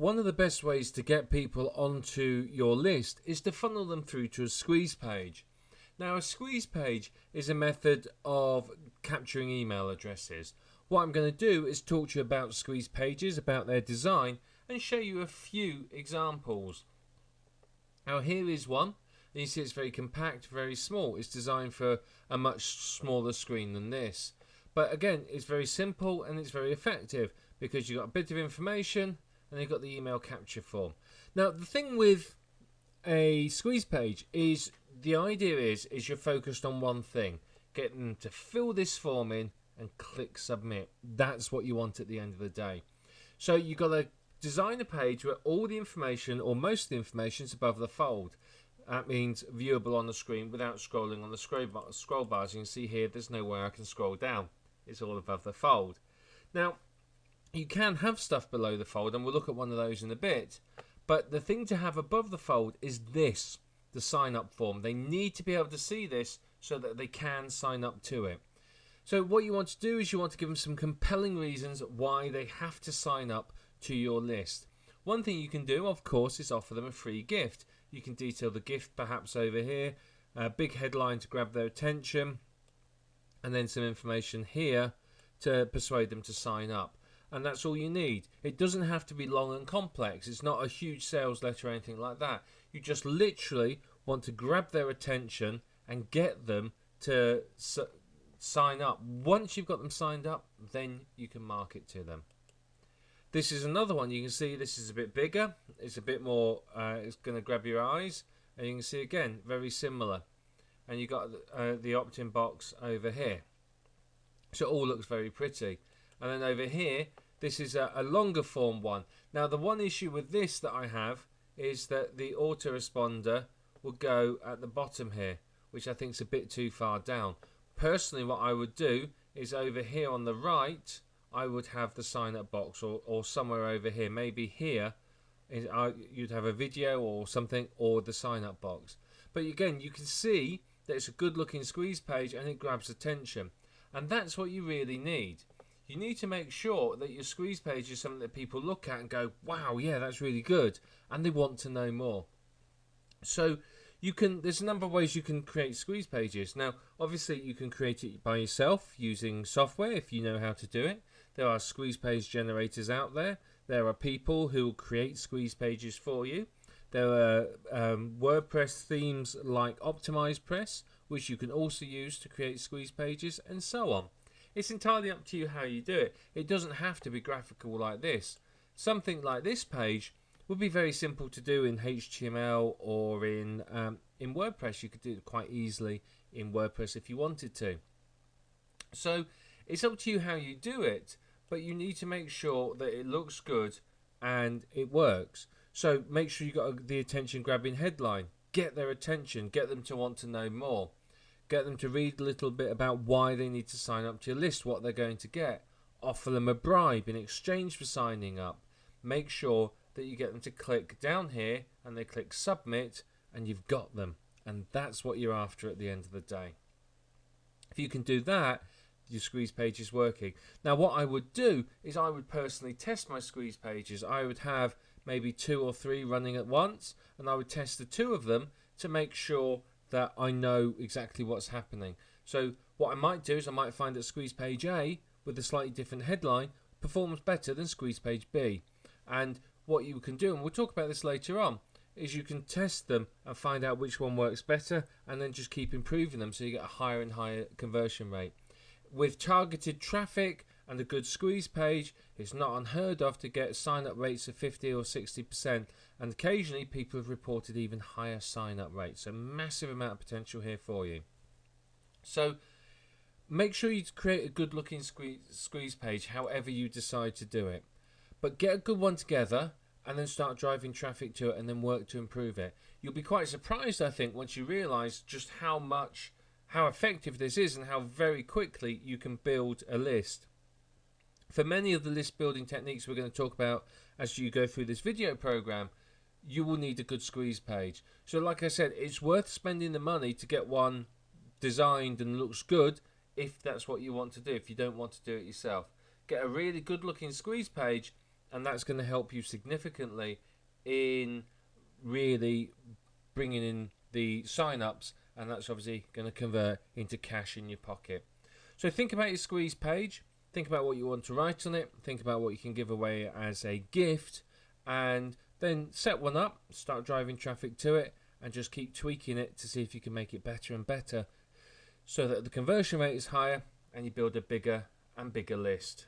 One of the best ways to get people onto your list is to funnel them through to a squeeze page. Now, a squeeze page is a method of capturing email addresses. What I'm going to do is talk to you about squeeze pages, about their design, and show you a few examples. Now, here is one. You see it's very compact, very small. It's designed for a much smaller screen than this. But again, it's very simple and it's very effective because you've got a bit of information and you've got the email capture form. Now, the thing with a squeeze page is the idea is you're focused on one thing. Get them to fill this form in and click submit. That's what you want at the end of the day. So you've got to design a page where all the information or most of the information is above the fold. That means viewable on the screen without scrolling on the scroll bars. You can see here there's nowhere I can scroll down. It's all above the fold. Now, you can have stuff below the fold, and we'll look at one of those in a bit. But the thing to have above the fold is this, the sign up form. They need to be able to see this so that they can sign up to it. So what you want to do is you want to give them some compelling reasons why they have to sign up to your list. One thing you can do, of course, is offer them a free gift. You can detail the gift perhaps over here, a big headline to grab their attention, and then some information here to persuade them to sign up. And that's all you need. It doesn't have to be long and complex. It's not a huge sales letter or anything like that. You just literally want to grab their attention and get them to sign up. Once you've got them signed up, then you can market to them. This is another one. You can see this is a bit bigger. It's a bit more, it's going to grab your eyes. And you can see again, very similar. And you've got the opt-in box over here. So it all looks very pretty. And then over here, this is a longer form one. Now, the one issue with this that I have is that the autoresponder will go at the bottom here, which I think is a bit too far down. Personally, what I would do is over here on the right, I would have the sign up box or somewhere over here. Maybe here, you'd have a video or something or the sign up box. But again, you can see that it's a good looking squeeze page and it grabs attention. And that's what you really need. You need to make sure that your squeeze page is something that people look at and go, wow, yeah, that's really good. And they want to know more. So there's a number of ways you can create squeeze pages. Now, obviously, you can create it by yourself using software if you know how to do it. There are squeeze page generators out there. There are people who will create squeeze pages for you. There are WordPress themes like OptimizePress, which you can also use to create squeeze pages, and so on. It's entirely up to you how you do it. It doesn't have to be graphical like this. Something like this page would be very simple to do in HTML or in WordPress. You could do it quite easily in WordPress if you wanted to. So it's up to you how you do it, but you need to make sure that it looks good and it works. So make sure you got the attention grabbing headline. Get their attention. Get them to want to know more. Get them to read a little bit about why they need to sign up to your list, what they're going to get. Offer them a bribe in exchange for signing up. Make sure that you get them to click down here and they click submit and you've got them. And that's what you're after at the end of the day. If you can do that, your squeeze page is working. Now, what I would do is I would personally test my squeeze pages. I would have maybe 2 or 3 running at once and I would test the 2 of them to make sure that I know exactly what's happening. So what I might do is I might find that squeeze page A with a slightly different headline performs better than squeeze page B. And what you can do, and we'll talk about this later on, is you can test them and find out which one works better and then just keep improving them so you get a higher and higher conversion rate. With targeted traffic and a good squeeze page, it's not unheard of to get sign-up rates of 50 or 60%, and occasionally people have reported even higher sign-up rates. So massive amount of potential here for you. So make sure you create a good looking squeeze page however you decide to do it. But get a good one together and then start driving traffic to it and then work to improve it. You'll be quite surprised, I think, once you realise just how effective this is and how very quickly you can build a list. For many of the list building techniques we're going to talk about as you go through this video program, you will need a good squeeze page. So like I said, it's worth spending the money to get one designed and looks good if that's what you want to do, if you don't want to do it yourself. Get a really good looking squeeze page and that's going to help you significantly in really bringing in the sign-ups, and that's obviously going to convert into cash in your pocket. So think about your squeeze page, think about what you want to write on it, think about what you can give away as a gift, and then set one up, start driving traffic to it, and just keep tweaking it to see if you can make it better and better so that the conversion rate is higher and you build a bigger and bigger list.